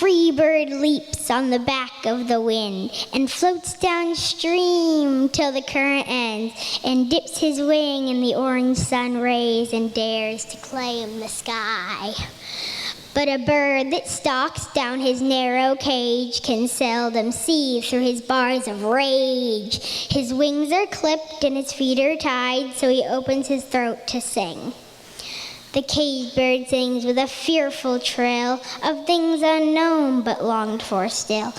free bird leaps on the back of the wind and floats downstream till the current ends and dips his wing in the orange sun rays and dares to claim the sky. But a bird that stalks down his narrow cage can seldom see through his bars of rage. His wings are clipped and his feet are tied, so he opens his throat to sing. The caged bird sings with a fearful trill of things unknown but longed for still,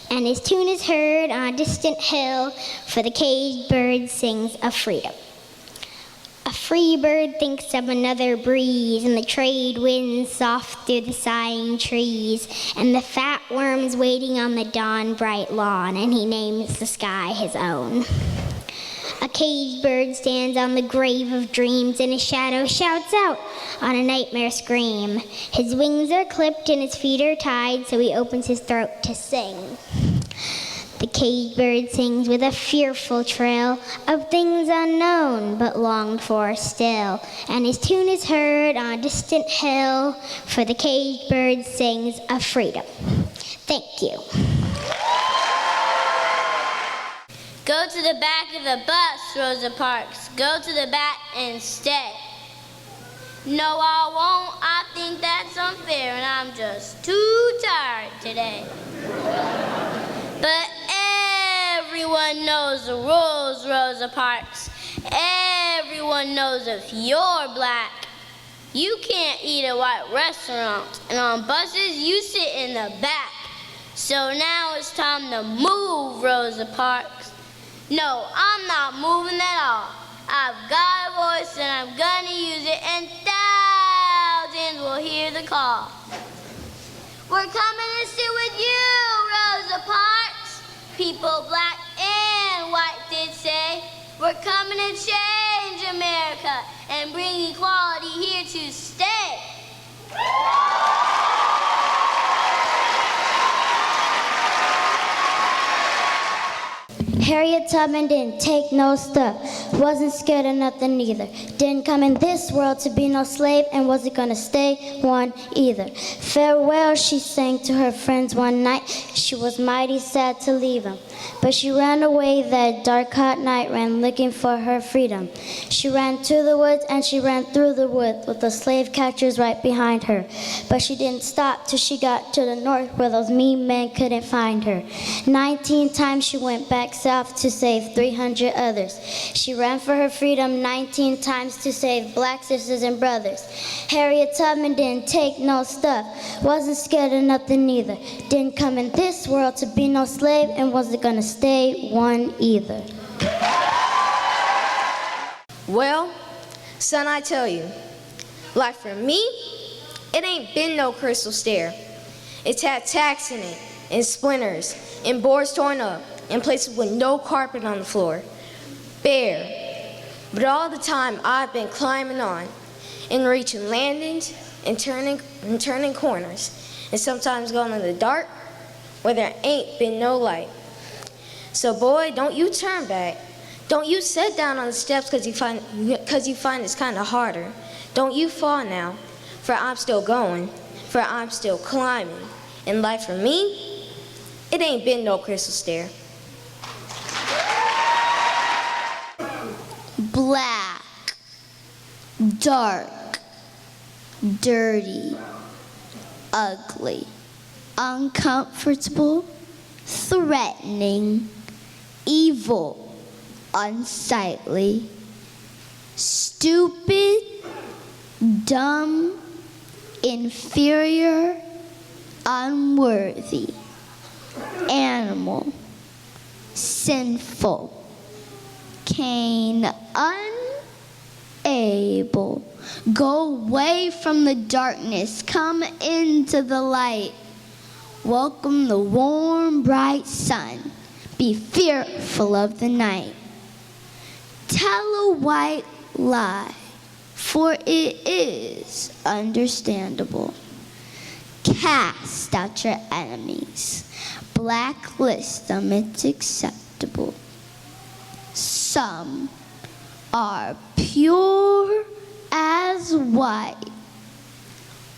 and his tune is heard on a distant hill, for the caged bird sings of freedom. A free bird thinks of another breeze, and the trade winds soft through the sighing trees, and the fat worms waiting on the dawn-bright lawn, and he names the sky his own. A caged bird stands on the grave of dreams, and his shadow shouts out on a nightmare scream. His wings are clipped and his feet are tied, so he opens his throat to sing. The caged bird sings with a fearful trill of things unknown but longed for still, and his tune is heard on a distant hill, for the caged bird sings of freedom. Thank you. Go to the back of the bus, Rosa Parks. Go to the back and stay. No, I won't. I think that's unfair, and I'm just too tired today. But everyone knows the rules, Rosa Parks. Everyone knows if you're black, you can't eat at white restaurants, and on buses, you sit in the back. So now it's time to move, Rosa Parks. No, I'm not moving at all. I've got a voice and I'm gonna use it, and thousands will hear the call. We're coming to sit with you, Rosa Parks. People black and white did say, we're coming to change America and bring equality here to stay. Harriet Tubman didn't take no stuff, wasn't scared of nothing either. Didn't come in this world to be no slave and wasn't gonna stay one either. Farewell, she sang to her friends one night. She was mighty sad to leave them, but she ran away that dark hot night, ran looking for her freedom. She ran to the woods and she ran through the woods with the slave catchers right behind her. But she didn't stop till she got to the north where those mean men couldn't find her. 19 times she went back south to save 300 others. She ran for her freedom 19 times to save black sisters and brothers. Harriet Tubman didn't take no stuff, wasn't scared of nothing either. Didn't come in this world to be no slave and wasn't gonna stay one either. Well, son, I tell you, life for me, it ain't been no crystal stair. It's had tacks in it, and splinters, and boards torn up, and places with no carpet on the floor, bare. But all the time I've been climbing on, and reaching landings, and turning corners, and sometimes going in the dark where there ain't been no light. So boy, don't you turn back. Don't you sit down on the steps because you find it's kind of harder. Don't you fall now, for I'm still going, for I'm still climbing. And life for me, it ain't been no crystal stair. Black, dark, dirty, ugly, uncomfortable, threatening, evil, unsightly, stupid, dumb, inferior, unworthy, animal, sinful, Cain, unable. Go away from the darkness, come into the light. Welcome the warm, bright sun. Be fearful of the night. Tell a white lie, for it is understandable. Cast out your enemies. Blacklist them, it's acceptable. Some are pure as white,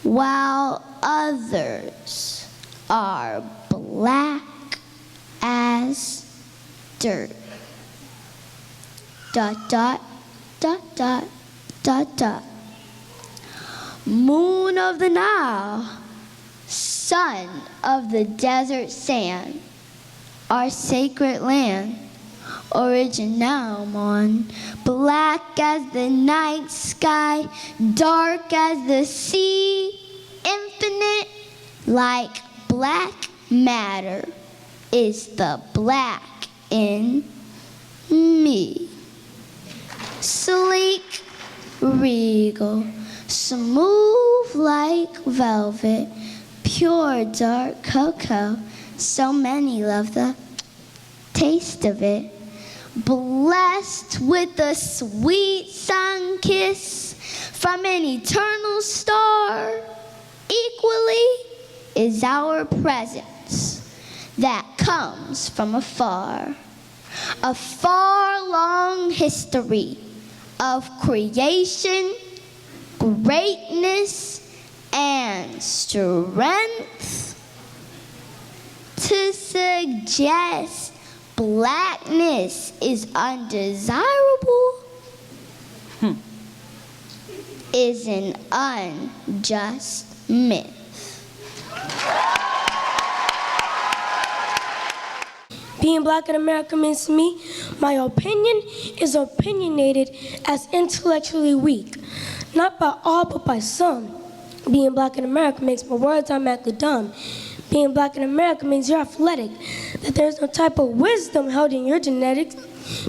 while others are black as dirt. Dot, dot, dot, dot, dot, dot. Moon of the Nile, sun of the desert sand, our sacred land, original on, black as the night sky, dark as the sea, infinite like black matter is the black in me. Sleek, regal, smooth like velvet, pure dark cocoa, so many love the taste of it. Blessed with a sweet sun kiss from an eternal star, equally is our presence that comes from afar. A far long history of creation, greatness, and strength. To suggest blackness is undesirable is an unjust myth. Being black in America means to me, my opinion is opinionated as intellectually weak, not by all but by some. Being black in America makes my words automatically dumb. Being black in America means you're athletic, that there's no type of wisdom held in your genetics.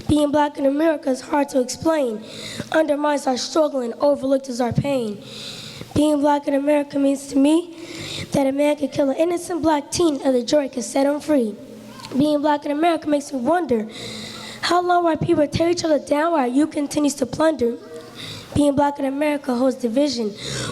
Being black in America is hard to explain, undermines our struggle and overlooked is our pain. Being black in America means to me that a man could kill an innocent black teen and the jury could set him free. Being black in America makes me wonder, how long will our people tear each other down while our youth continues to plunder? Being black in America holds division,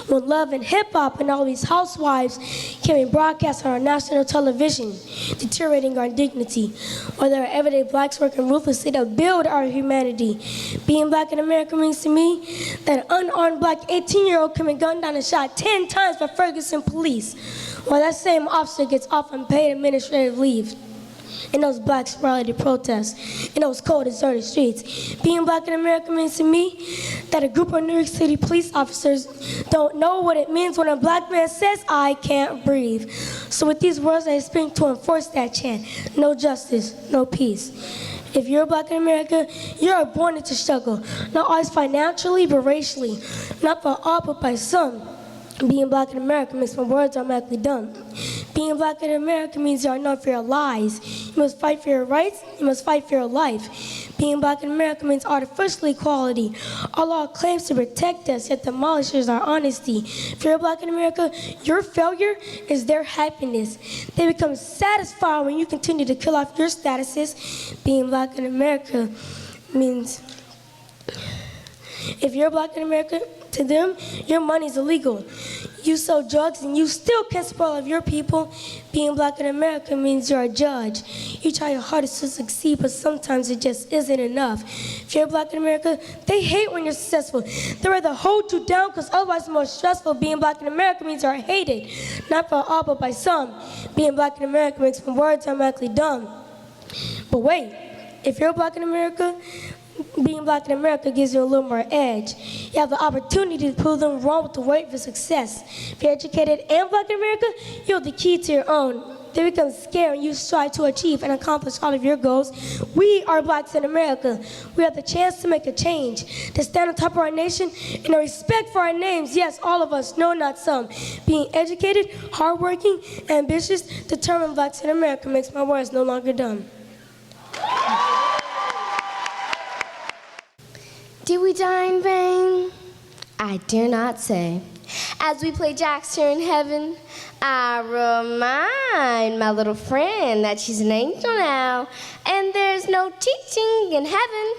when love and hip-hop and all these housewives can be broadcast on our national television, deteriorating our dignity, while there are everyday blacks working ruthlessly to build our humanity. Being black in America means to me that an unarmed black 18-year-old can be gunned down and shot 10 times by Ferguson police, while that same officer gets off unpaid administrative leave. In those black rally to protest, in those cold, deserted streets. Being black in America means to me that a group of New York City police officers don't know what it means when a black man says, "I can't breathe." So with these words, I speak to enforce that chant. No justice, no peace. If you're black in America, you're born into struggle, not always financially, but racially, not by all, but by some. Being black in America makes my words automatically dumb. Being black in America means you are known for your lies. You must fight for your rights. You must fight for your life. Being black in America means artificial equality. Our law claims to protect us, yet demolishes our honesty. If you're black in America, your failure is their happiness. They become satisfied when you continue to kill off your statuses. Being black in America means, if you're black in America, to them, your money's illegal. You sell drugs and you still can't spoil of your people. Being black in America means you're a judge. You try your hardest to succeed, but sometimes it just isn't enough. If you're black in America, they hate when you're successful. They rather hold you down because otherwise it's more stressful. Being black in America means you're hated, not by all, but by some. Being black in America makes my words automatically dumb. But wait, if you're black in America, being black in America gives you a little more edge. You have the opportunity to prove them wrong with the weight for success. If you're educated and black in America, you have the key to your own. They become scared when you strive to achieve and accomplish all of your goals. We are blacks in America. We have the chance to make a change, to stand on top of our nation, and a respect for our names. Yes, all of us, no, not some. Being educated, hardworking, ambitious, determined blacks in America makes my words no longer dumb. Did we die in vain? I dare not say. As we play jacks here in heaven, I remind my little friend that she's an angel now, and there's no teaching in heaven.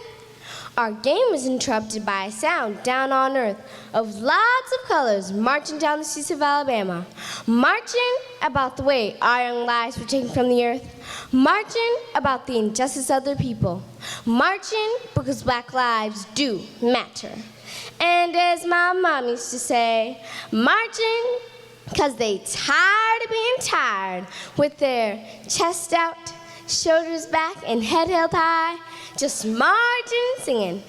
Our game is interrupted by a sound down on earth of lots of colors marching down the streets of Alabama, marching about the way our young lives were taken from the earth, marching about the injustice of their people, marching because black lives do matter. And as my mom used to say, marching 'cause they tired of being tired, with their chest out, shoulders back, and head held high, just marching, singing.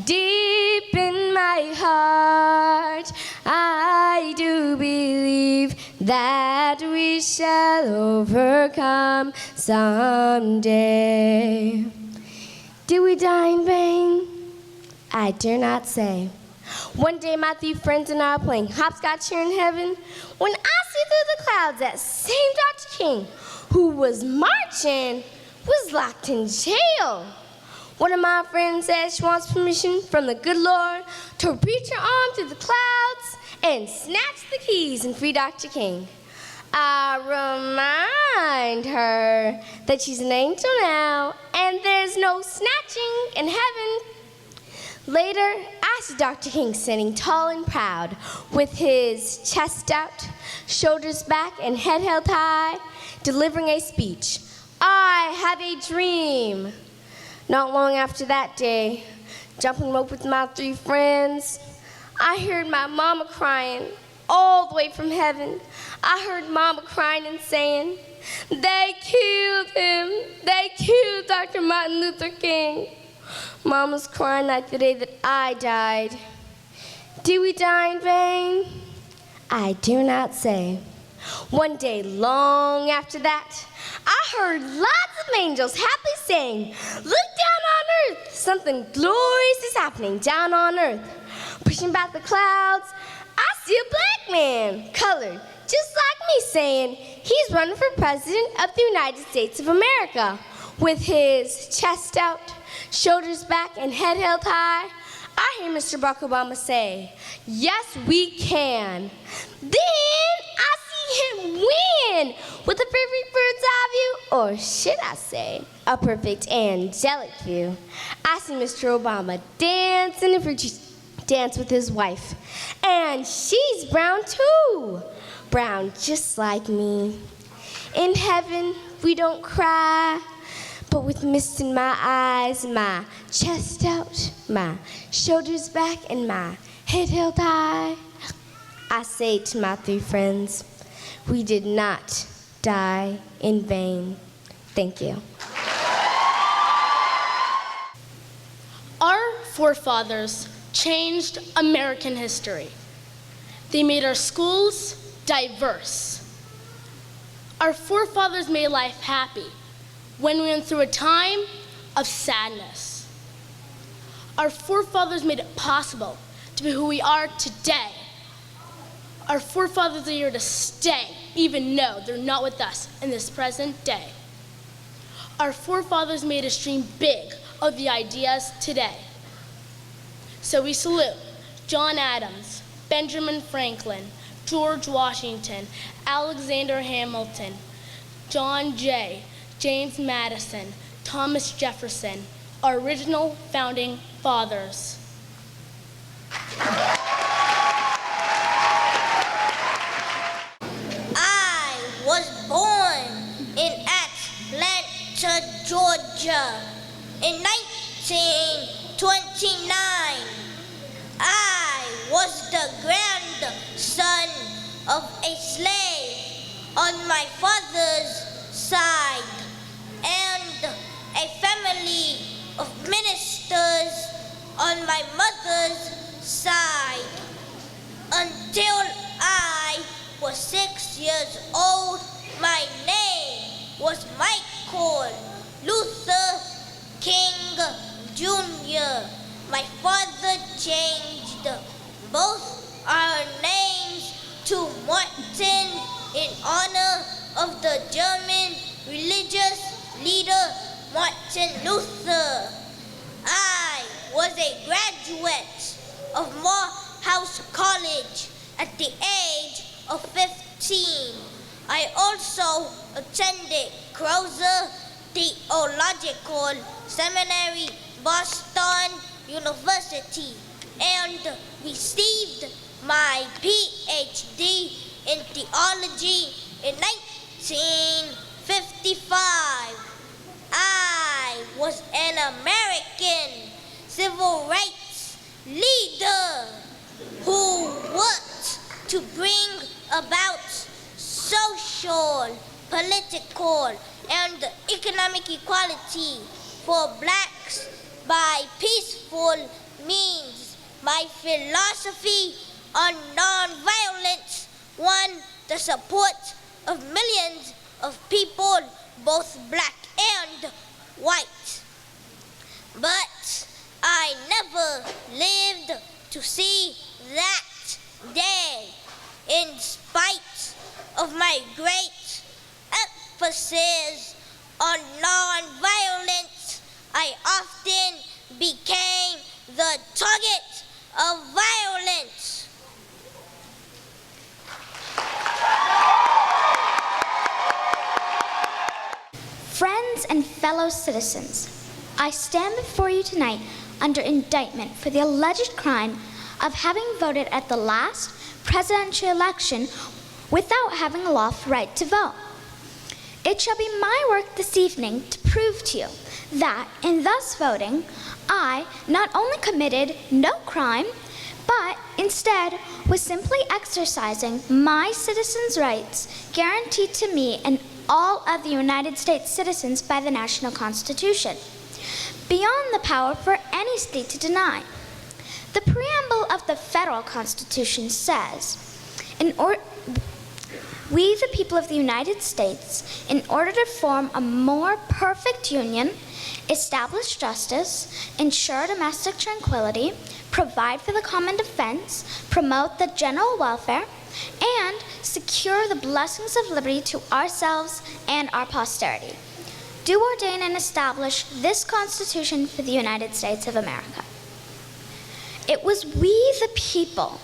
Deep in my heart, I do believe that we shall overcome someday. Did we die in vain? I dare not say. One day my 3 friends and I are playing hopscotch here in heaven, when I see through the clouds that same Dr. King, who was marching, was locked in jail. One of my friends said she wants permission from the good Lord to reach her arm through the clouds and snatch the keys and free Dr. King. I remind her that she's an angel now, and there's no snatching in heaven. Later, I see Dr. King standing tall and proud, with his chest out, shoulders back, and head held high, delivering a speech. I have a dream. Not long after that day, jumping rope with my 3 friends, I heard my mama crying all the way from heaven. I heard mama crying and saying, "They killed him. They killed Dr. Martin Luther King." Mama's crying like the day that I died. Did we die in vain? I dare not say. One day, long after that, I heard lots of angels happily saying, "Look down on earth. Something glorious is happening down on earth." Pushing back the clouds, I see a black man, colored, just like me, saying he's running for president of the United States of America. With his chest out, shoulders back, and head held high, I hear Mr. Barack Obama say, "Yes, we can." Then I see him win with a perfect bird's eye view, or should I say, a perfect angelic view. I see Mr. Obama dance in a fruity dance with his wife, and she's brown too, brown just like me. In heaven, we don't cry, but with mist in my eyes, my chest out, my shoulders back, and my head held high, I say to my 3 friends, we did not die in vain. Thank you. Our forefathers changed American history. They made our schools diverse. Our forefathers made life happy when we went through a time of sadness. Our forefathers made it possible to be who we are today. Our forefathers are here to stay, even though they're not with us in this present day. Our forefathers made us dream big of the ideas today. So we salute John Adams, Benjamin Franklin, George Washington, Alexander Hamilton, John Jay, James Madison, Thomas Jefferson, our original founding fathers. I was born in Atlanta, Georgia in 1929. I was the grandson of a slave on my father's side and a family of ministers on my mother's side. Until I was 6 years old, my name was Michael Luther King Jr. My father changed both our names to Martin in honor of the German religious leader Martin Luther. I was a graduate of Morehouse College at the age of 15. I also attended Rosa Theological Seminary, Boston University, and received my PhD in theology in 1955. I was an American civil rights leader who worked to bring about social, political, and economic equality for blacks by peaceful means. My philosophy on nonviolence won the support of millions of people, both black and white. But I never lived to see that day. In spite of my great emphasis on nonviolence, I often became the target of violence. Friends and fellow citizens, I stand before you tonight under indictment for the alleged crime of having voted at the last presidential election without having a lawful right to vote. It shall be my work this evening to prove to you that in thus voting, I not only committed no crime, but instead was simply exercising my citizens' rights guaranteed to me and all of the United States citizens by the national Constitution, beyond the power for any state to deny. The preamble of the federal Constitution says, we, the people of the United States, in order to form a more perfect union, establish justice, ensure domestic tranquility, provide for the common defense, promote the general welfare, and secure the blessings of liberty to ourselves and our posterity. Do ordain and establish this Constitution for the United States of America. It was we the people,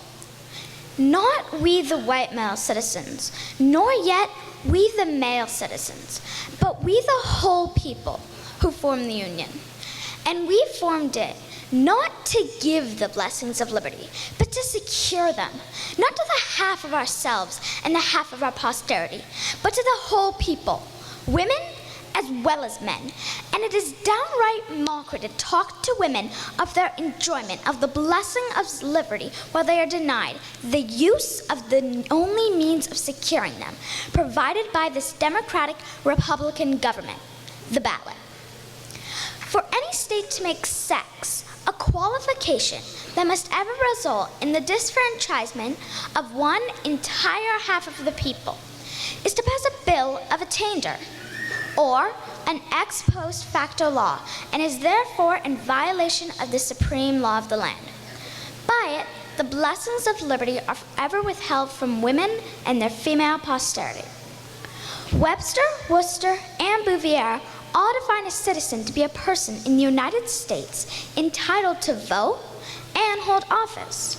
not we the white male citizens, nor yet we the male citizens, but we the whole people who formed the Union. And we formed it not to give the blessings of liberty, but to secure them, not to the half of ourselves and the half of our posterity, but to the whole people, women as well as men. And it is downright mockery to talk to women of their enjoyment of the blessing of liberty while they are denied the use of the only means of securing them, provided by this democratic Republican government, the ballot. For any state to make sex a qualification that must ever result in the disfranchisement of one entire half of the people is to pass a bill of attainder, or an ex post facto law, and is therefore in violation of the supreme law of the land. By it, the blessings of liberty are forever withheld from women and their female posterity. Webster, Worcester, and Bouvier all define a citizen to be a person in the United States entitled to vote and hold office.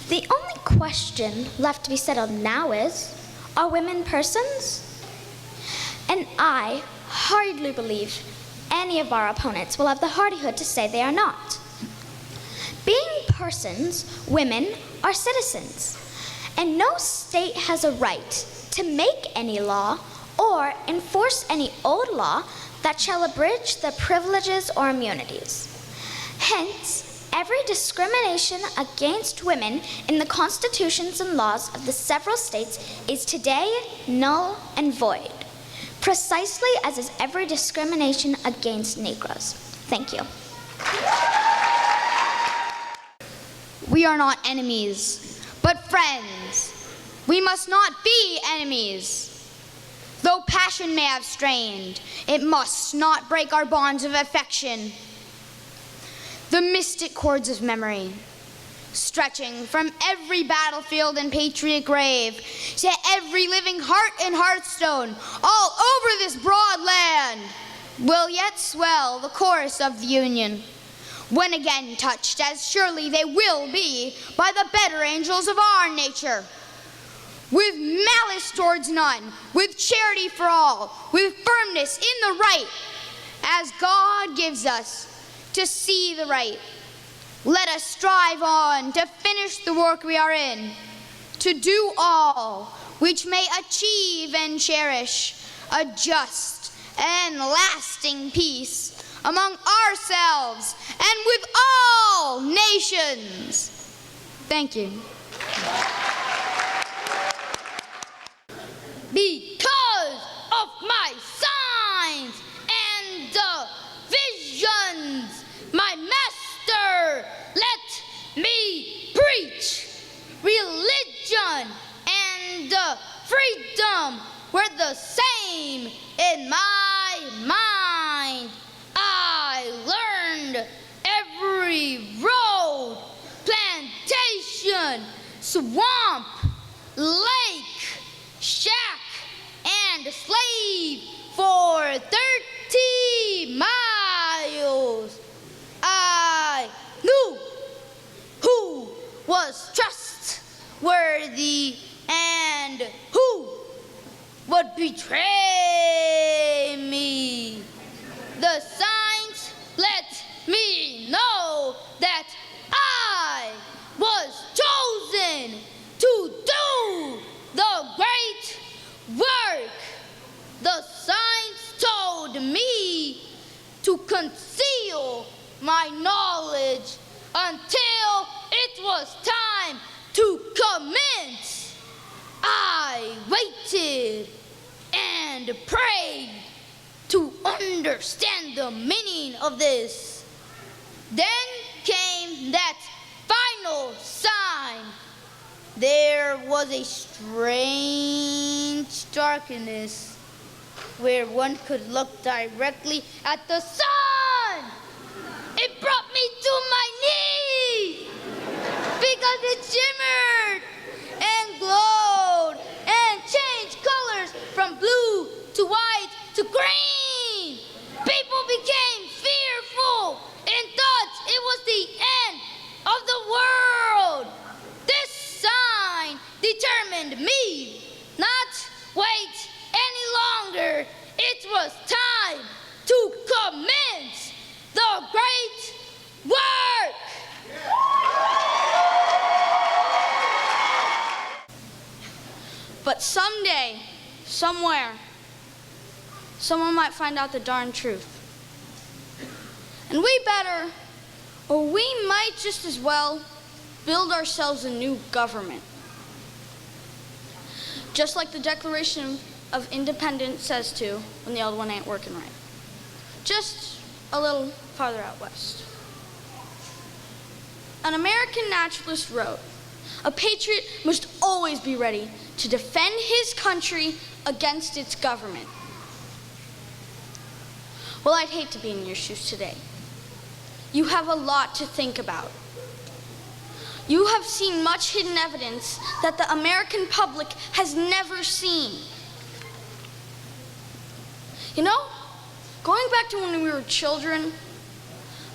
The only question left to be settled now is, are women persons? And I hardly believe any of our opponents will have the hardihood to say they are not. Being persons, women are citizens, and no state has a right to make any law or enforce any old law that shall abridge their privileges or immunities. Hence, every discrimination against women in the constitutions and laws of the several states is today null and void, precisely as is every discrimination against Negroes. Thank you. We are not enemies, but friends. We must not be enemies. Though passion may have strained, it must not break our bonds of affection. The mystic cords of memory, stretching from every battlefield and patriot grave to every living heart and hearthstone all over this broad land, will yet swell the chorus of the Union, when again touched, as surely they will be, by the better angels of our nature. With malice towards none, with charity for all, with firmness in the right, as God gives us to see the right. Let us strive on to finish the work we are in, to do all which may achieve and cherish a just and lasting peace among ourselves and with all nations. Thank you. Because the signs told me to conceal my knowledge until it was time to commence. I waited and prayed to understand the meaning of this. Then came that final sign. There was a strange darkness where one could look directly at the sun. It brought me to my knees because it shimmered and glowed and changed colors from blue to white to green. People became fearful and thought it was the end of the world. This sign determined me not wait any longer. It was time to commence the great work. But someday, somewhere, someone might find out the darn truth. And we better, or we might just as well, build ourselves a new government. Just like the Declaration of Independence says to when the old one ain't working right. Just a little farther out west. An American naturalist wrote, "A patriot must always be ready to defend his country against its government." Well, I'd hate to be in your shoes today. You have a lot to think about. You have seen much hidden evidence that the American public has never seen. You know, going back to when we were children,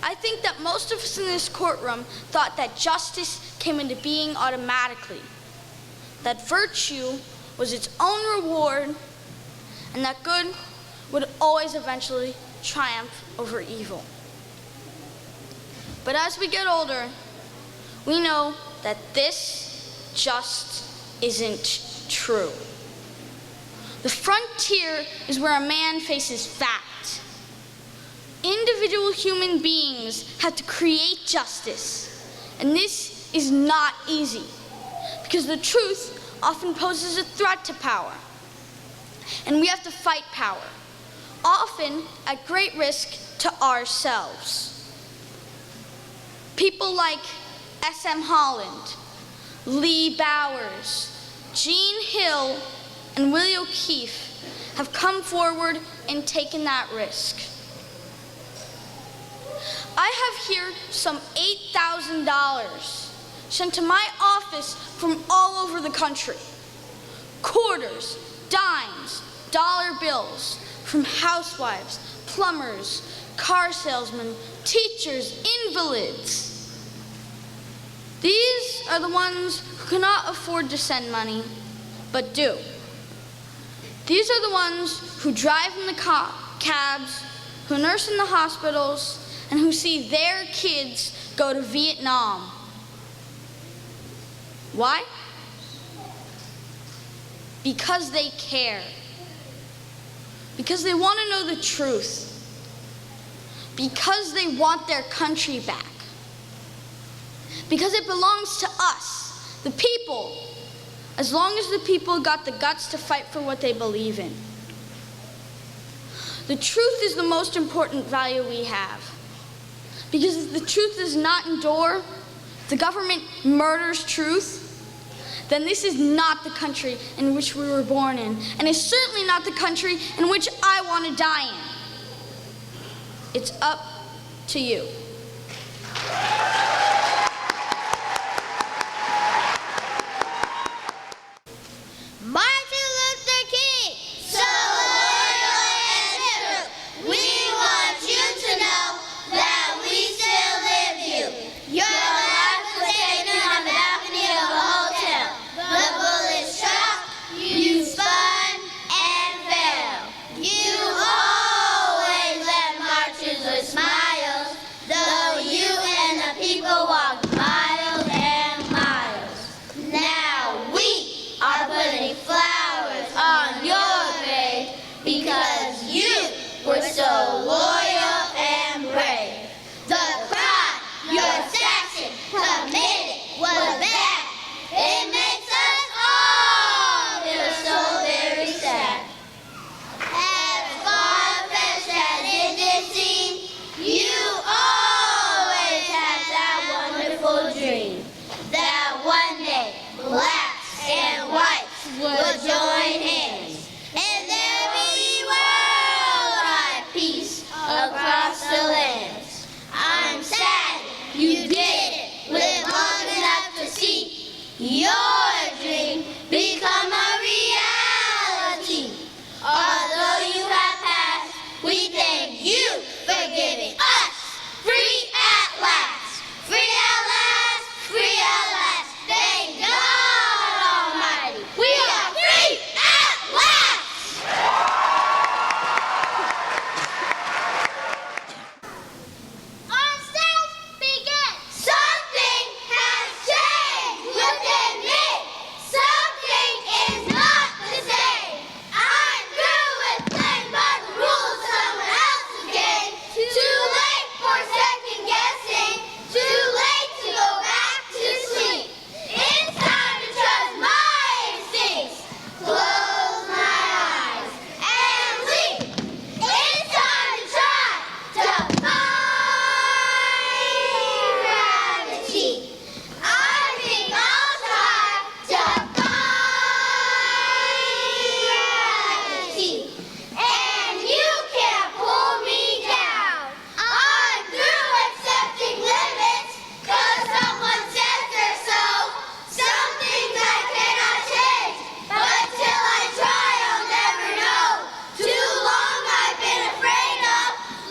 I think that most of us in this courtroom thought that justice came into being automatically, that virtue was its own reward, and that good would always eventually triumph over evil. But as we get older, we know that this just isn't true. The frontier is where a man faces fact. Individual human beings have to create justice, and this is not easy because the truth often poses a threat to power, and we have to fight power, often at great risk to ourselves. People like S.M. Holland, Lee Bowers, Jean Hill, and Willie O'Keefe have come forward and taken that risk. I have here some $8,000 sent to my office from all over the country. Quarters, dimes, dollar bills from housewives, plumbers, car salesmen, teachers, invalids. These are the ones who cannot afford to send money, but do. These are the ones who drive in the cabs, who nurse in the hospitals, and who see their kids go to Vietnam. Why? Because they care. Because they want to know the truth. Because they want their country back. Because it belongs to us, the people, as long as the people got the guts to fight for what they believe in. The truth is the most important value we have. Because if the truth does not endure, if the government murders truth, then this is not the country in which we were born in, and it's certainly not the country in which I want to die in. It's up to you. Martin Luther King, so loyal and true. We want you to know that we still live you. Your life was taken on the balcony of a hotel. The bullet struck, you spun and fell. You always led marches with smiles, though you and the 'cause you were so loyal and brave. The crime your section committed was bad. It makes us all feel so very sad. As far-fetched as it did seem, you always had that wonderful dream that one day blacks and whites would join hands and there be worldwide peace across the lands. I'm sad you didn't live long enough to see your dream become a reality. Although you have passed, we thank you for giving us free at last. Free at last, free at last. Thank God Almighty. We are free at last. On stage, begin. Something has changed within me. Something is not the same. I'm through with playing by the rules someone else gave. Too late for second guessing. Too late to go back to sleep. It's time to trust my instincts. Close my eyes and leap. It's time to try to find gravity. I think I'll try to find gravity. And you can't pull me down. I'm through accepting limits, 'cause someone says they're so. Some things I cannot change, but till I try I'll never know. Too long I've been afraid of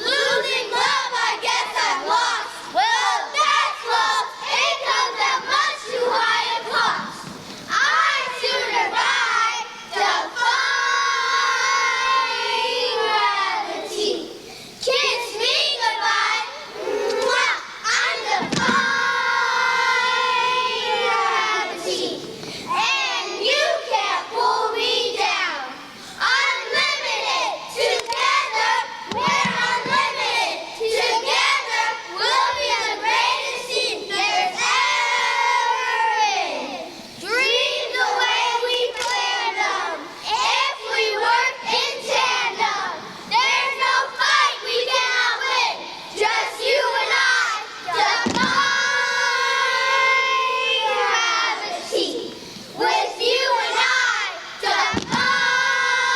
losing love, I guess I've lost. Well, that's love. It comes at much too high a cost. I'd sooner ride to find gravity. Kiss me goodbye. Mwah! I'm defying gravity. And you can't pull me down. Unlimited together, we're unlimited. Together, we'll be the greatest team there's ever been. Dreams the way we planned them. If we work in tandem, there's no fight we cannot win. Just you and I defying gravity. With you and I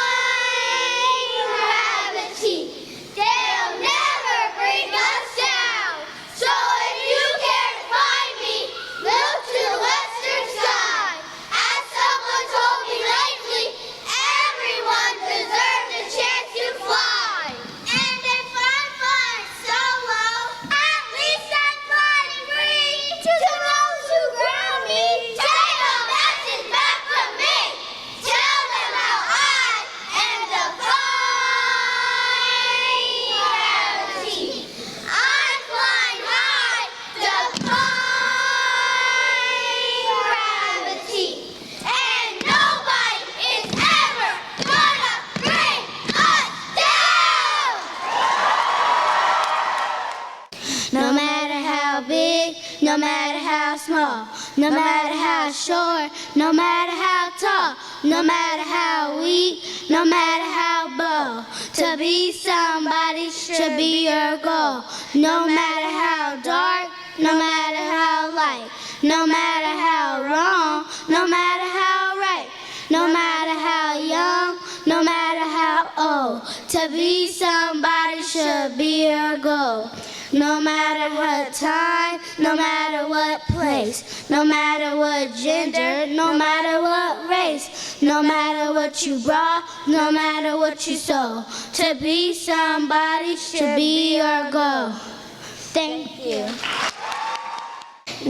defying gravity. They'll never bring us down. So if you care to find me, look to the western sky. As someone told me lately, everyone deserves a chance to fly. And if I'm flying solo, at least I'm flying free. To those who ground me, take a message back from me. Tell them how I am defying gravity. I'm flying high, defying gravity. And nobody is ever gonna bring us down. No matter how big, no matter how small, no matter how short, no matter how tall, no matter how weak, no matter how bold, to be somebody should be your goal. No matter how dark, no matter how light, no matter how wrong, no matter how right, no matter how young, no matter how old, to be somebody should be your goal. No matter what time, no matter what place, no matter what gender, no matter what race, no matter what you brought, no matter what you sold, to be somebody should be your goal. Thank you.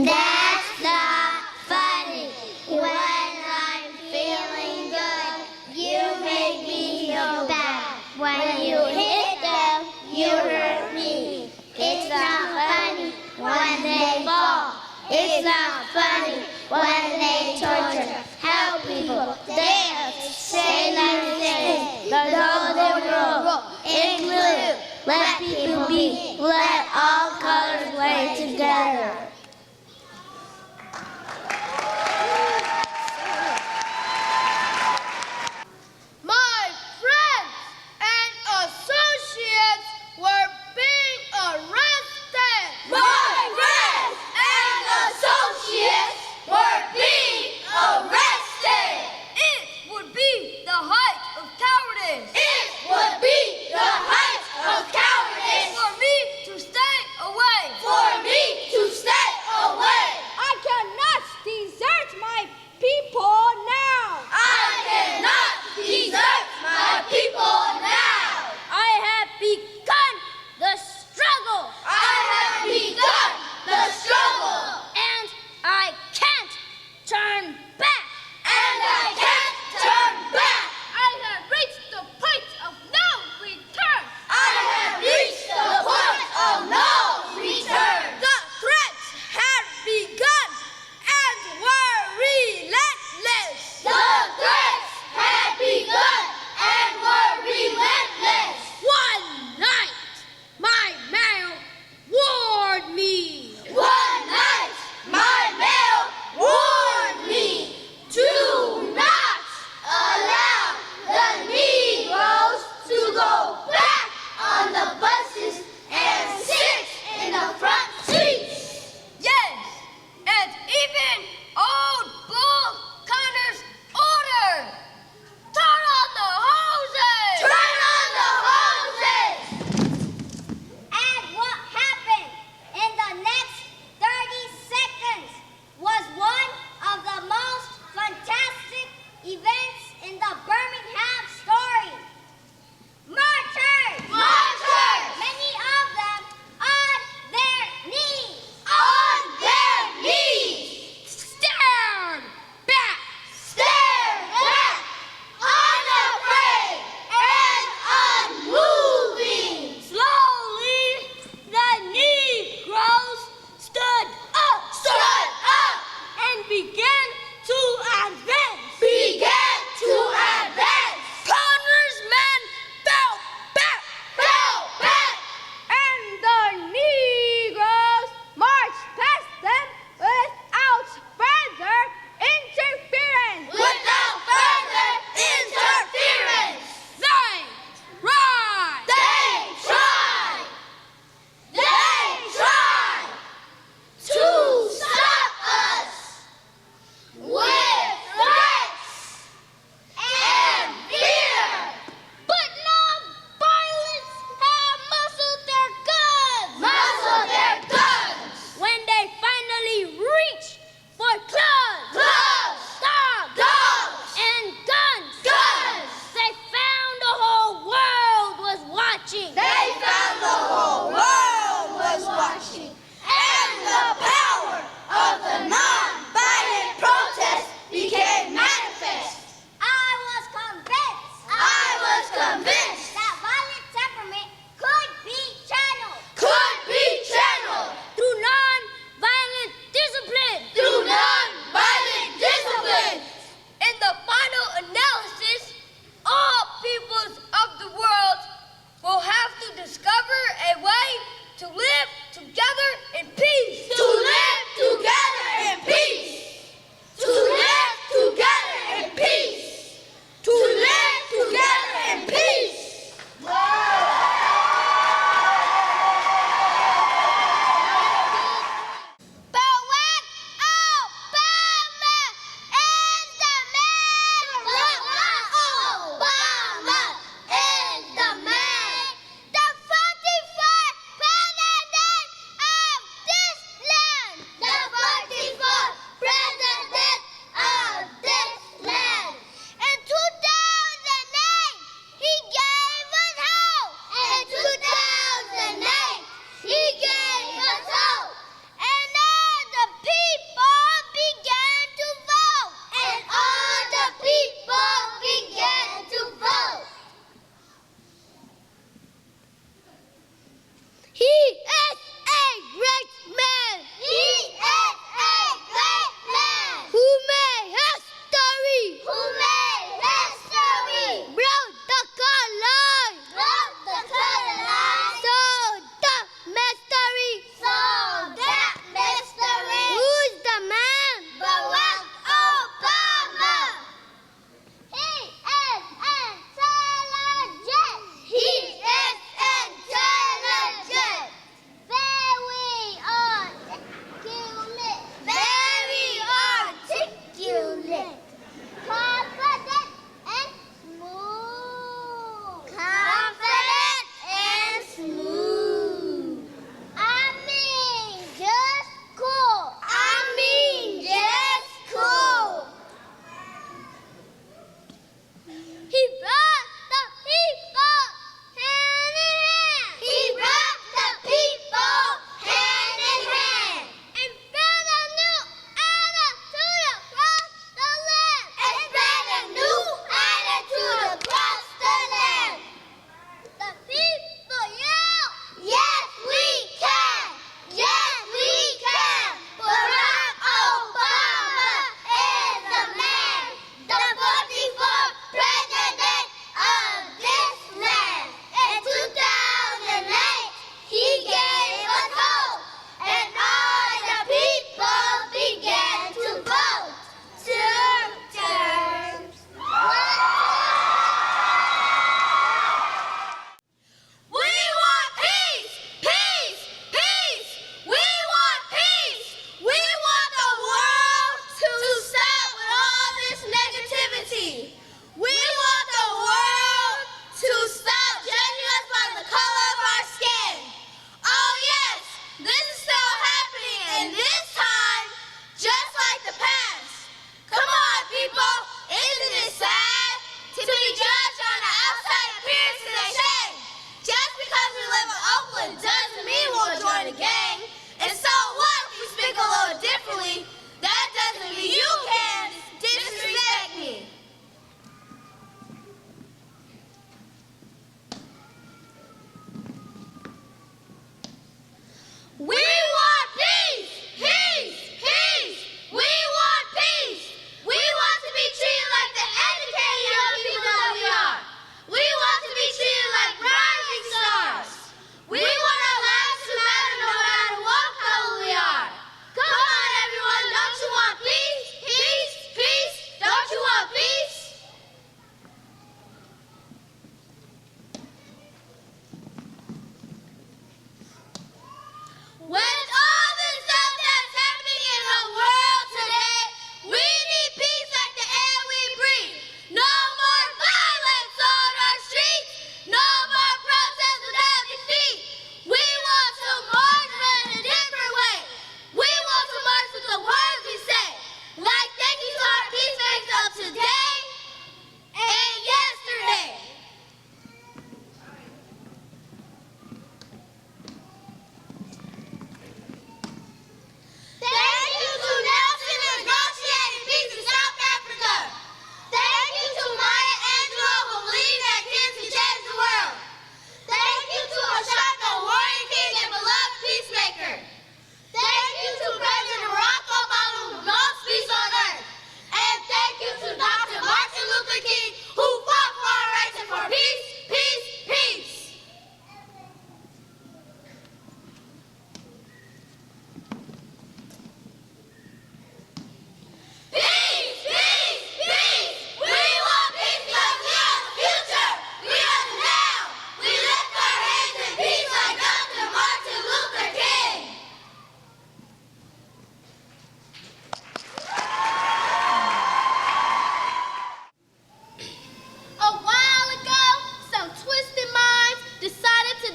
That's not funny. When I'm feeling good, you make me feel bad. When you hit them, you hurt me. It's not funny when they fall. It's not funny when they torture. Help people. They have to say nice things. Though they were Let people be. Let all colors play together. My friends and associates were being arrested. My friends and associates were being arrested. It would be the height of cowardice. It would be the height of cowardice for me to stay away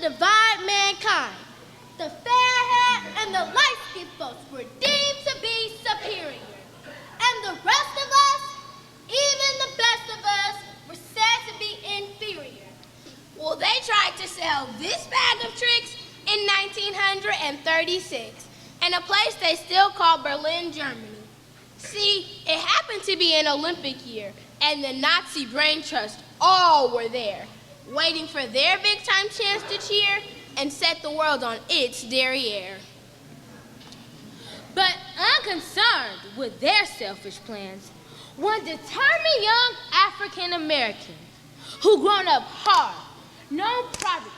divide mankind. The fair-haired and the light-skinned folks were deemed to be superior. And the rest of us, even the best of us, were said to be inferior. Well, they tried to sell this bag of tricks in 1936 in a place they still call Berlin, Germany. See, it happened to be an Olympic year, and the Nazi brain trust all were there, waiting for their big-time chance to cheer and set the world on its derriere. But unconcerned with their selfish plans, one determined young African American who grown up hard, known poverty,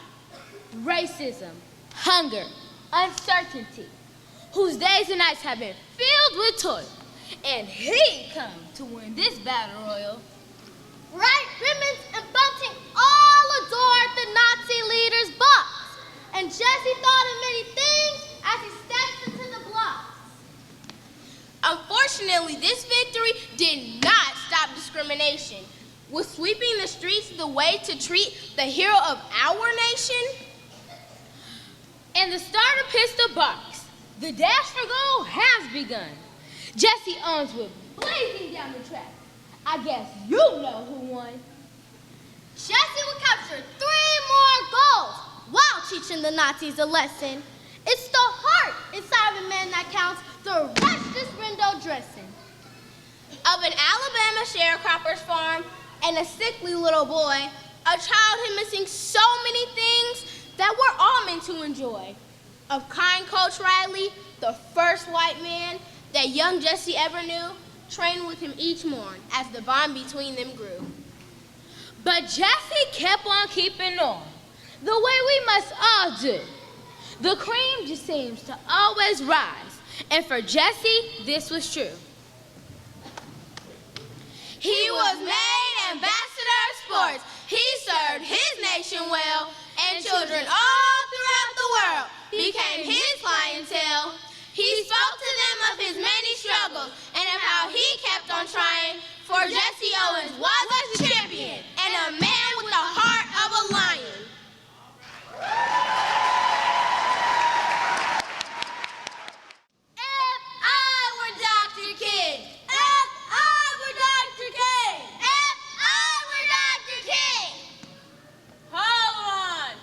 racism, hunger, uncertainty, whose days and nights have been filled with toil, and he come to win this battle royal. Bright ribbons and bunting all adored the Nazi leader's box, and Jesse thought of many things as he stepped into the blocks. Unfortunately, this victory did not stop discrimination. Was sweeping the streets the way to treat the hero of our nation? And the starter pistol box, the dash for gold has begun. Jesse Owens was blazing down the track. I guess you know who won. Jesse would capture 3 more goals while teaching the Nazis a lesson. It's the heart inside of a man that counts, the rest is window dressing. Of an Alabama sharecropper's farm and a sickly little boy, a childhood missing so many things that we're all meant to enjoy. Of kind Coach Riley, the first white man that young Jesse ever knew, trained with him each morn as the bond between them grew. But Jesse kept on keeping on, the way we must all do. The cream just seems to always rise, and for Jesse, this was true. He was made ambassador of sports. He served his nation well, and children all throughout the world became his clientele. He spoke to them of his many struggles and of how he kept on trying, for Jesse Owens was a champion and a man with the heart of a lion. If I were Dr. King, if I were Dr. King, if I were Dr. King. Hold on.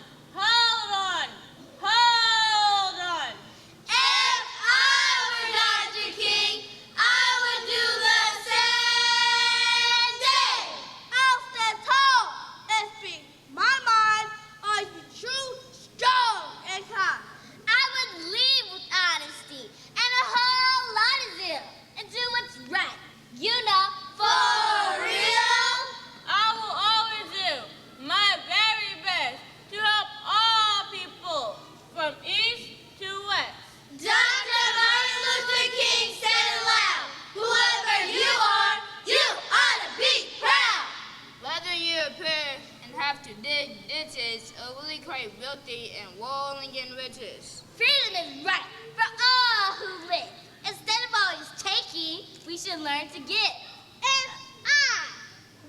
If I were Dr. King, I would do the same thing. I'll stand tall and speak my mind. I'll be true, strong, and kind. I would lead with honesty and a whole lot of zeal and do what's right. You know, For real? I will always do my very best to help all people from east to west. Dr. Martin Luther King said it loud. Whoever you are, you ought to be proud. Whether you appear and have to dig ditches, overly crave wealthy and walling in riches. freedom is right for all who live. Instead of always taking, we should learn to give. If I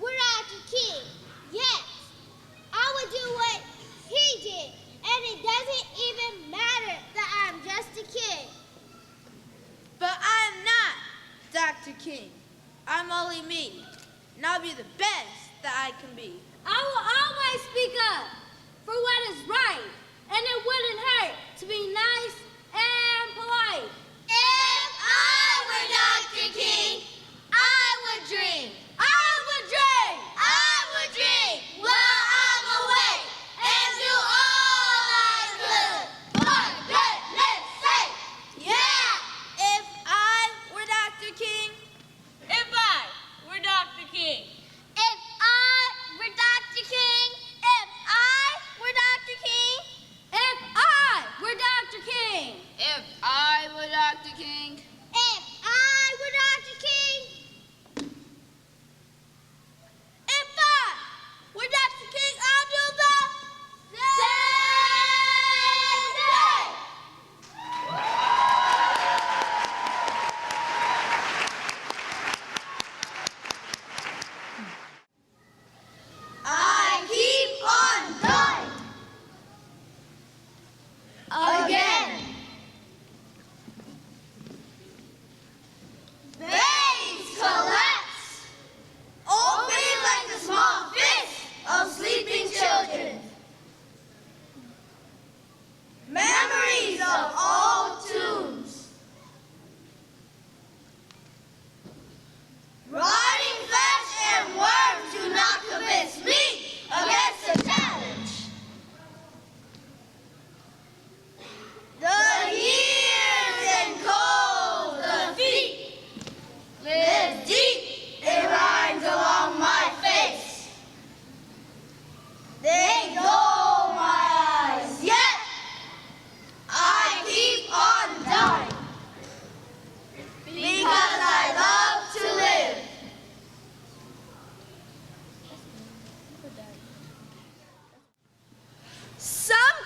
were Dr. King, yes, I would do what he did. And it doesn't even matter that I'm just a kid. But I'm not Dr. King. I'm only me, and I'll be the best that I can be. I will always speak up for what is right, and it wouldn't hurt to be nice and polite. If I were Dr. King, I would dream. I would dream. I would dream while I'm awake and do all I could for goodness sake. Yeah. If I were Dr. King, If I were Dr. King, If I were Dr.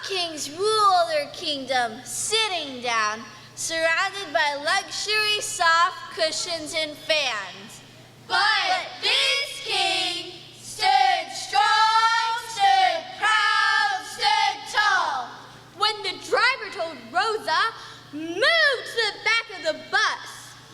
kings rule their kingdom sitting down, surrounded by luxury, soft cushions and fans. But this king stood strong, stood proud, stood tall. When the driver told Rosa, move to the back of the bus.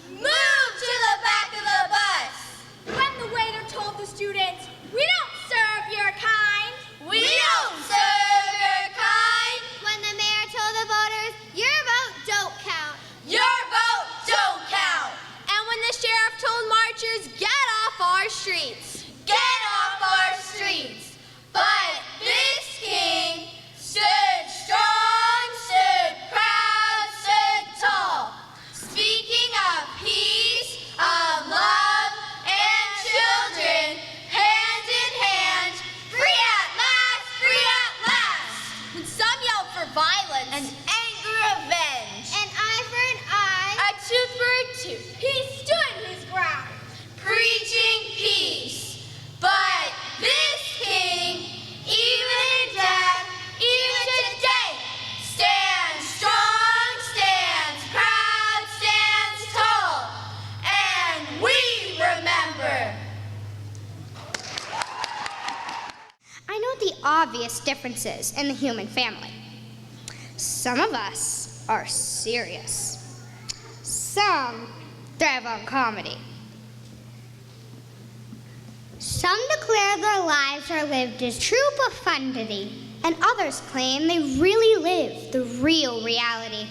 Move to the back of the bus. When the waiter told the students, we don't serve your kind. We don't serve your kind. When the mayor told the voters, your vote don't count. Your vote don't count. And when the sheriff told marchers, get off our streets. Get off our streets. But this king stood strong, stood proud, stood tall, speaking of peace, of love, and children, hand in hand, free at last, free at last. When some yelled for violence, An angry revenge, An eye for an eye. a tooth for a tooth, he stood his ground. preaching peace. But this king, even in death, even today, stands strong, stands proud, stands tall, and we remember. I know the obvious differences in the human family. Some of us are serious. Some thrive on comedy. Some declare their lives are lived as true profundity. And others claim they really live the real reality.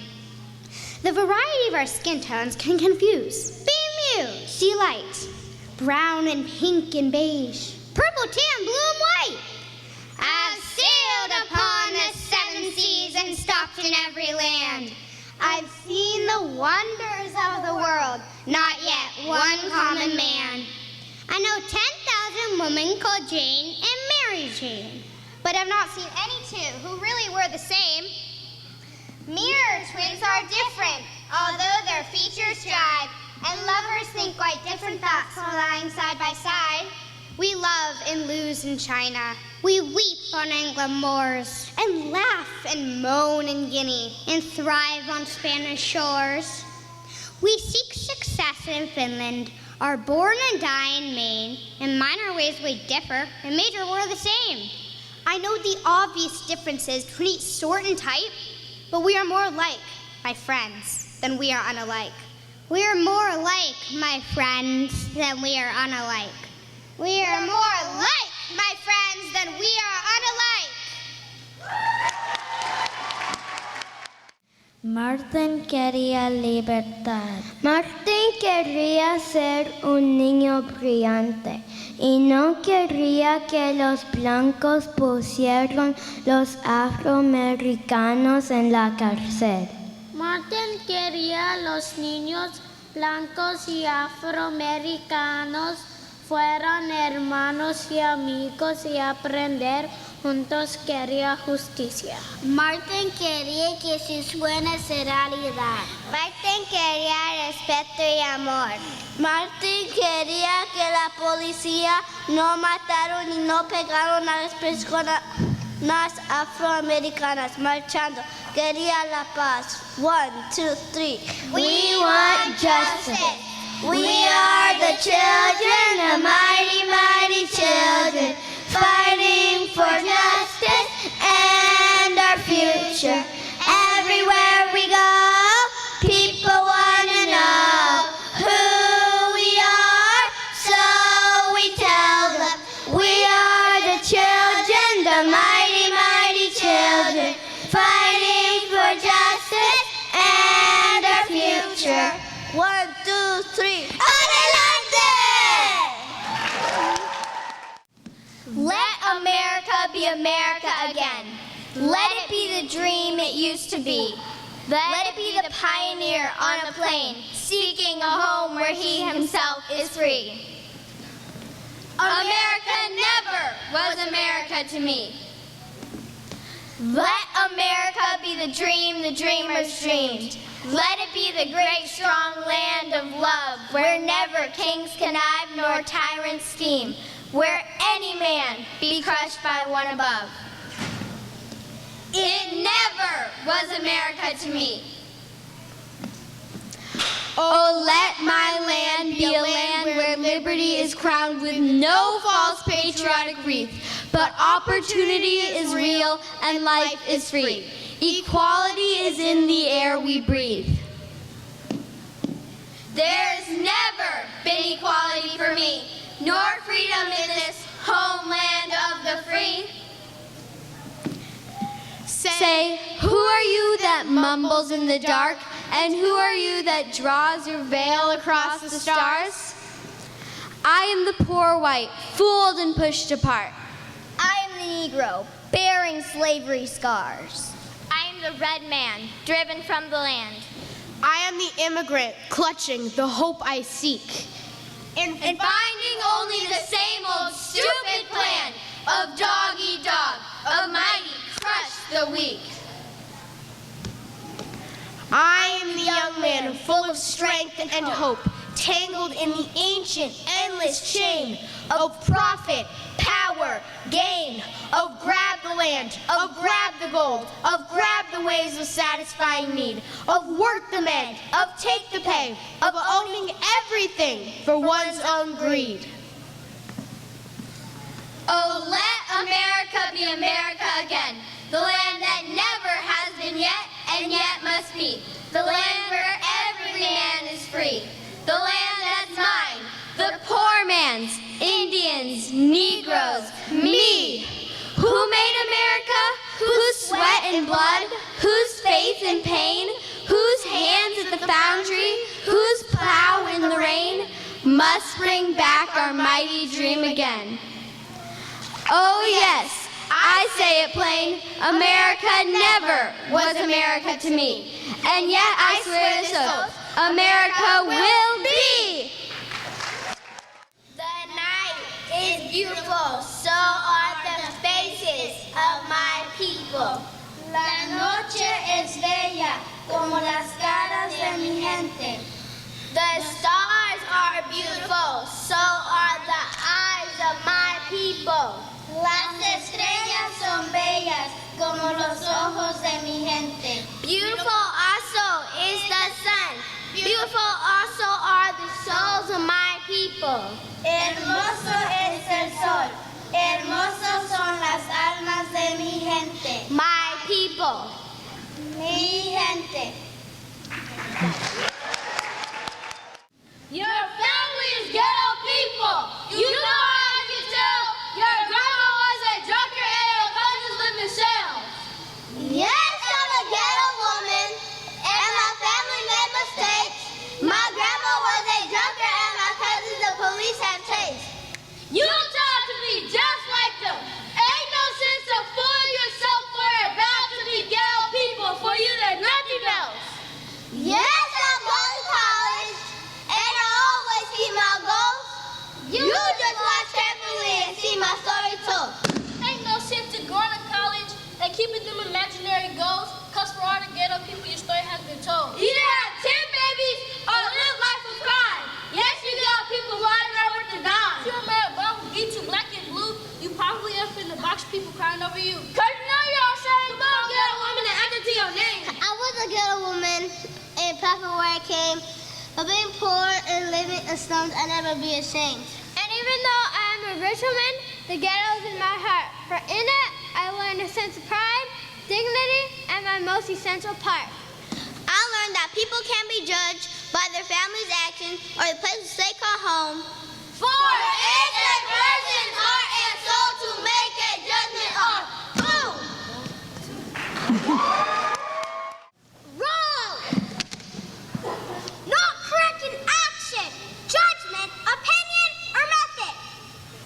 The variety of our skin tones can confuse. Be amused. See light, brown and pink and beige, Purple, tan, blue, and white. I've sailed upon the seven seas and stopped in every land. I've seen the wonders of the world, not yet one common man. I know 10,000 women called Jane and Mary Jane. But I've not seen any two who really were the same. Mirror twins are different, although their features jive, and lovers think quite different thoughts while lying side by side. We love and lose in China, We weep on Anglo Moors and laugh and moan in Guinea. and thrive on Spanish shores. We seek success in Finland, are born and die in Maine. In minor ways we differ, in major we're the same. I know the obvious differences between each sort and type, but we are more alike, my friends, than we are unalike. We are more alike, my friends, than we are unalike. We are more alike, my friends, than we are unalike. Martin quería libertad. Martin quería ser un niño brillante y no quería que los blancos pusieran los afroamericanos en la cárcel. Martin quería los niños blancos y afroamericanos fueran hermanos y amigos y aprender juntos quería justicia. Martin quería que sus sueños se realidad. Martin quería respeto y amor. Martin quería que la policía no mataron y no pegaron a las personas afroamericanas marchando. Quería la paz. 1, 2, 3. We want justice. We are the children, the mighty, mighty children, fighting for justice and our future. Everywhere we go, people want to know who we are, so we tell them. We are the children, the mighty, mighty children, fighting for justice and our future. 1, 2, 3. Adelante! Let America be America again. Let it be the dream it used to be. Let it be the pioneer on a plane, seeking a home where he himself is free. America never was America to me. Let America be the dream the dreamers dreamed. Let it be the great strong land of love, where never kings connive nor tyrants scheme, where any man be crushed by one above. It was America to me. Oh, let my land be a land where liberty is crowned with no false patriotic wreath, but opportunity is real and life is free. Equality is in the air we breathe. There's never been equality for me, nor freedom in this homeland of the free. Say, who are you that mumbles in the dark? And who are you that draws your veil across the stars? I am the poor white, fooled and pushed apart. I am the Negro, bearing slavery scars. I am the red man, driven from the land. I am the immigrant, clutching the hope I seek. And finding only the same old stupid plan of dog-eat-dog, of mighty crush the weak. I am the young man full of strength and hope, tangled in the ancient, endless chain of profit, power, gain, of grab the land, of grab the gold, of grab the ways of satisfying need, of work the mend, of take the pay, of owning everything for one's own greed. Oh, let America be America again, the land that never has been yet and yet must be, the land where every man is free, the land that's mine, The poor man's, Indians, Negroes, me. Who made America? Whose sweat and blood? Whose faith and pain? Whose hands at the foundry? Whose plow in the rain? Must bring back our mighty dream again. Oh yes, I say it plain, America never was America to me. And yet I swear this oath, America will be. The night is beautiful, so are the faces of my people. La noche es bella, como las caras de mi gente. The stars are beautiful, so are the eyes of my people. Las estrellas son bellas, como los ojos de mi gente. Beautiful also is the sun. Beautiful also are the souls of my people. Hermoso es el sol. Hermosos son las almas de mi gente. My people. Mi gente. Your family is ghetto people. You know how I can tell. Your grandma was a drunkard and your cousins live in cells. Yes, I'm a ghetto woman, and my family made mistakes. My grandma was a drunkard, and my cousins the police have chased. You taught to be just like them. Ain't no sense of fooling yourself for you're about to be ghetto people. For you, they're nothing else. Yes, I'm going to college, and I always keep my goals. You just watch carefully and see my story told. Ain't no sense in going to college and keeping them imaginary goals, cause for all the ghetto people your story has been told. Either have 10 babies or live life of crime. Yes, you got people riding around with the guns. If you're a man above who get you black and blue, you probably up in the box people crying over you. Cause you know you're saying, come on, ghetto woman, and add it to your name. I was a ghetto woman in Papa where I came, but being poor and living in slums, I never be ashamed. And even though I am a rich woman, the ghetto is in my heart. For in it, I learned a sense of pride, dignity, and my most essential part. I learned that people can be judged by their family's actions or the places they call home. For it's a person's heart and soul to make a judgment on. Boom! Wrong! Not correct in action, judgment, opinion, or method.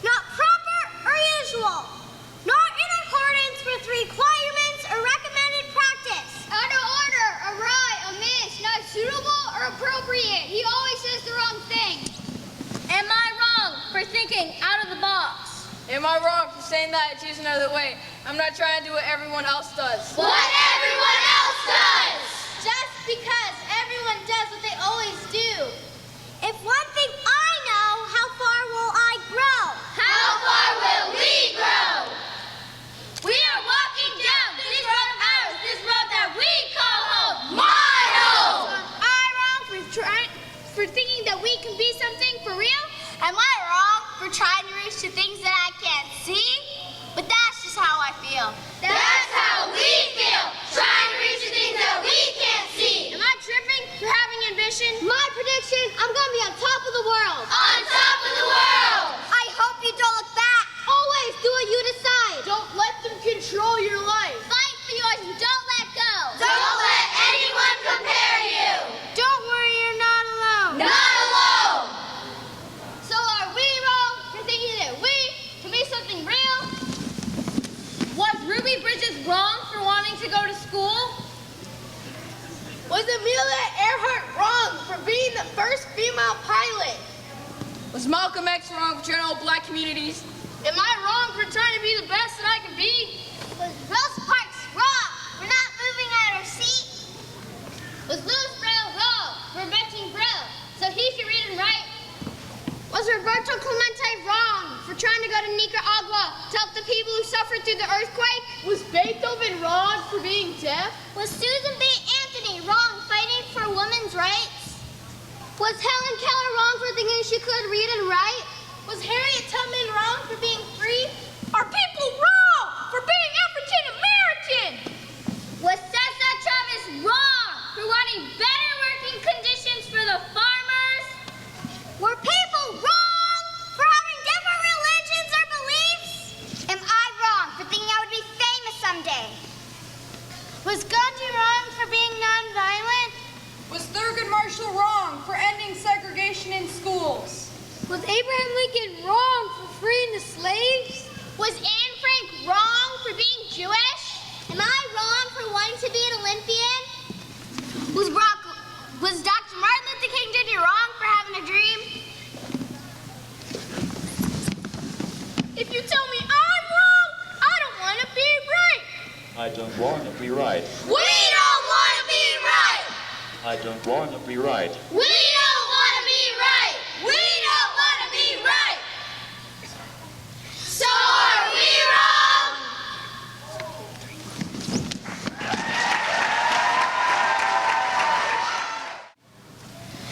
Not proper or usual. Not in accordance with requirements or recommended practice. Out of order, awry, amiss, not suitable or appropriate. He always says the wrong thing. Am I wrong for thinking out of the box? Am I wrong for saying that I choose another way? I'm not trying to do what everyone else does. What everyone else does! Just because everyone does what they always do. If one thing I know, how far will I grow? How far will we grow? We are walking down this road of ours, this road that we Was Amelia Earhart wrong for being the first female pilot? Was Malcolm X wrong for general black communities? Am I wrong for trying to be the best that I can be? Was Rosa Parks wrong for not moving out of her seat? Was Louis Braille wrong for inventing Braille so he could read and write? Was Roberto Clemente wrong for trying to go to Nicaragua to help the people who suffered through the earthquake? Was Beethoven wrong for being deaf? Was Susan B. Anthony wrong fighting for women's rights? Was Helen Keller wrong for thinking she could read and write? Was Harriet Tubman wrong for being free? Are people wrong for being African American? Was Cesar Chavez wrong for wanting better working conditions for the farmers? Were people wrong for having different religions or beliefs? Am I wrong for thinking I would be famous someday? Was Gandhi wrong for being nonviolent? Was Thurgood Marshall wrong for ending segregation in schools? Was Abraham Lincoln wrong for freeing the slaves? Was Anne Frank wrong for being Jewish? Am I wrong for wanting to be an Olympian? Was Dr. Martin Luther King Jr. wrong for having a dream? If you tell me I'm wrong, I don't want to be right. I don't want to be right. We don't want to be right. I don't want to be right. We don't want to be right. We don't want to be right. So are we wrong?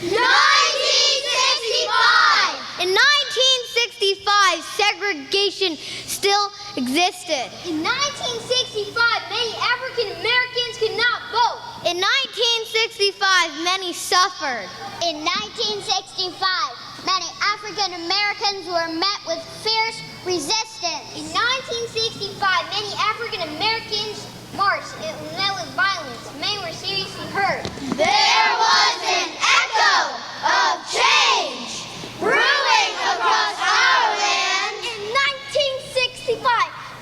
1965! In 1965, segregation still existed. In 1965, many African Americans could not vote. In 1965, many suffered. In 1965, many African Americans were met with fierce resistance. In 1965, many African Americans marched and met with violence. Many were seriously hurt. There was an echo of change brewing across our land. In 1965,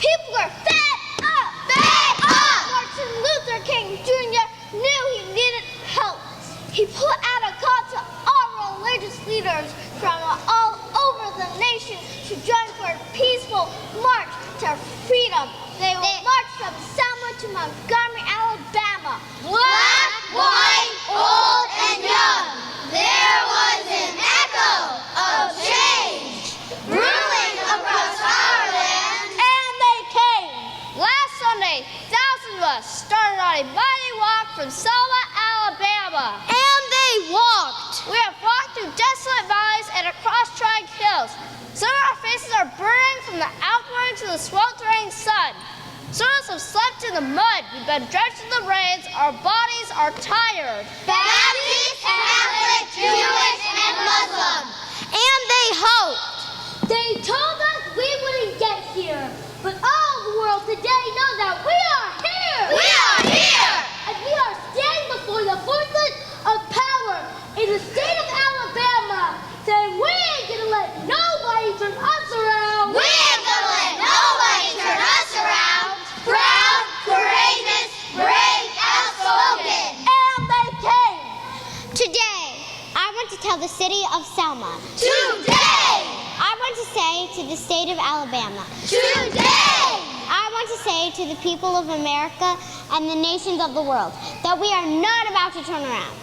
people were fed up. Fed up! Martin Luther King Jr. knew he needed help. He put out a call to all religious leaders from all over the nation to join for a peaceful march to freedom. They will march from Selma to Montgomery, Alabama. Black, white, old, and young. There was an echo of change brewing across our land. And they came. Last Sunday, thousands of us started on a mighty walk from Selma, Alabama. And they walked. We have walked through desolate valleys and across trying hills. Some of our faces are burning from the outpouring to the sweltering sun. Some of us have slept in the mud. We've been drenched in the rains. Our bodies are tired. Baptist, Catholic, Jewish, and Muslim. And they hoped. They told us we wouldn't get here. But all the world today knows that we are here. We are here. And we are standing before the forces of power in the state of Alabama, saying we ain't gonna let nobody turn us around. We ain't gonna let nobody turn us around. Proud, courageous, brave, outspoken. And they came. Today, I want to tell the city of Selma. Today. I want to say to the state of Alabama. Today. I want to say to the people of America and the nations of the world that we are not about to turn around.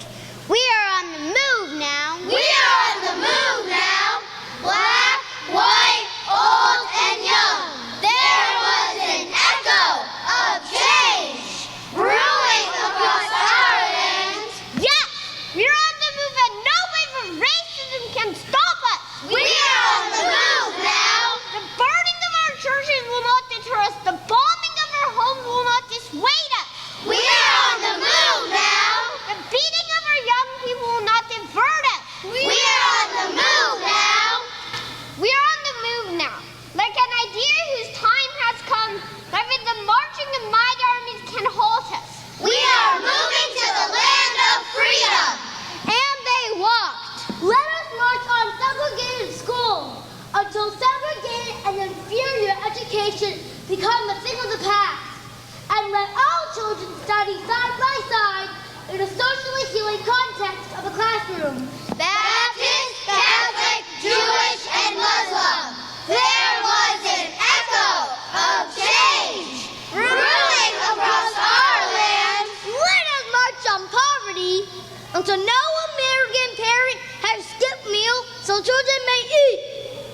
We are on the move now. We are on the move now. Black, white, old, and young. There was an echo of change brewing across our land. Yes, we're on the move and nobody from racism can stop us. We are on the move now. The burning of our churches will not deter us. The bombing of our homes will not dissuade us. We are on the move now. The beating of our young people will not divert us. We are on the move now. We are on the move now. Like an idea whose time has come, neither the marching of mighty armies can halt us. We are moving to the land of freedom. And they walked. Let us march on segregated schools until segregated and inferior education become a thing of the past. And let all children study side by side in a socially healing context of a classroom. Baptist, Catholic, Jewish, and Muslim. There was an echo of change ruling across our land. Let us march on poverty until no American parent has skipped meal so children may eat.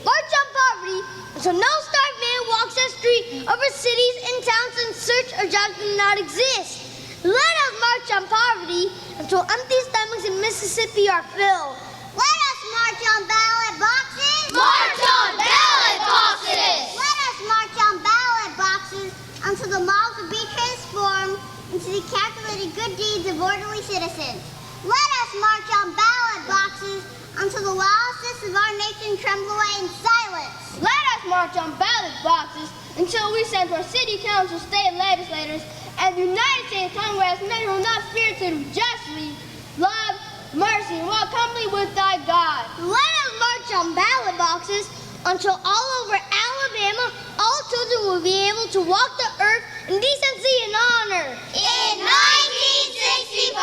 March on poverty until no starved man walks the street over cities and towns in search of jobs that do not exist. Let us march on poverty until empty stomachs in Mississippi are filled. Let us march on ballot boxes. March on ballot boxes. Let us march on ballot boxes until the malls will be transformed into the calculated good deeds of orderly citizens. Let us march on ballot boxes until the lawlessness of our nation tremble away in silence. Let us march on ballot boxes until we send to our city council, state legislators, and the United States Congress men who will not fear to do justly, love, mercy, and walk humbly with thy God. Let us march on ballot boxes until all over Alabama, all children will be able to walk the earth in decency and honor. In 1965,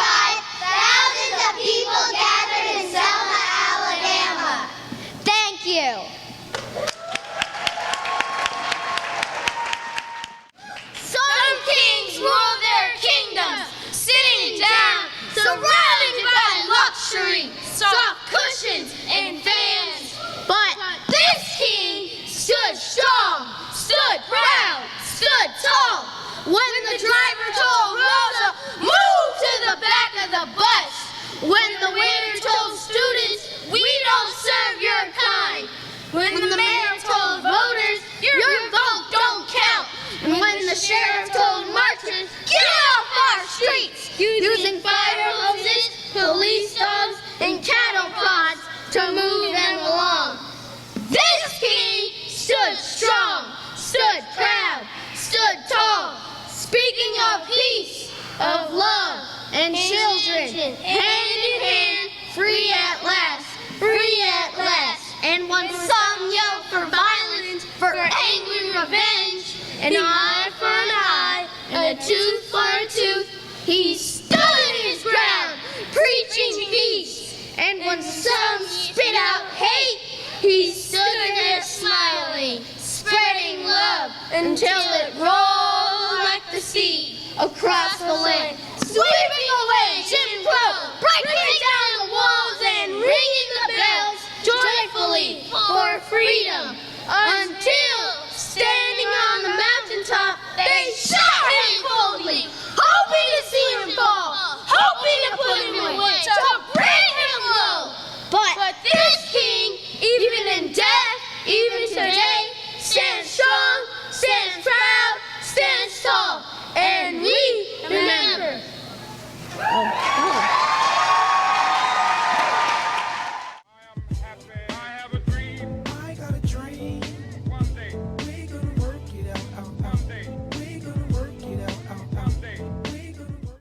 thousands of people gathered in Selma, Alabama. Thank you. Some kings rule their kingdoms, sitting down, surrounded by luxury, soft cushions, and fans. But this king stood strong, stood proud, stood tall. When the driver told Rosa, move to the back of the bus. When the waiter told students, we don't serve your kind. When the mayor told voters, your vote don't count. And when the sheriff told marchers, get off our streets, using fire hoses, police dogs, and cattle prods to move them along. This king stood strong, stood proud, stood tall, speaking of peace, of love, and children, hand in hand, free at last, free at last. And when some yelled for violence, for angry revenge, an eye for an eye, and a tooth for a tooth, he stood his ground, preaching peace. And when some spit out hate, he stood there smiling, spreading love, until it rolled like the sea across the land, sweeping away Jim Crow, breaking down the walls and ringing the bells joyfully for freedom, until, standing on the mountaintop, they shot him coldly, hoping to see him fall, hoping to put him away, to bring him low. But this king, even in death, even today, stands strong, stands proud,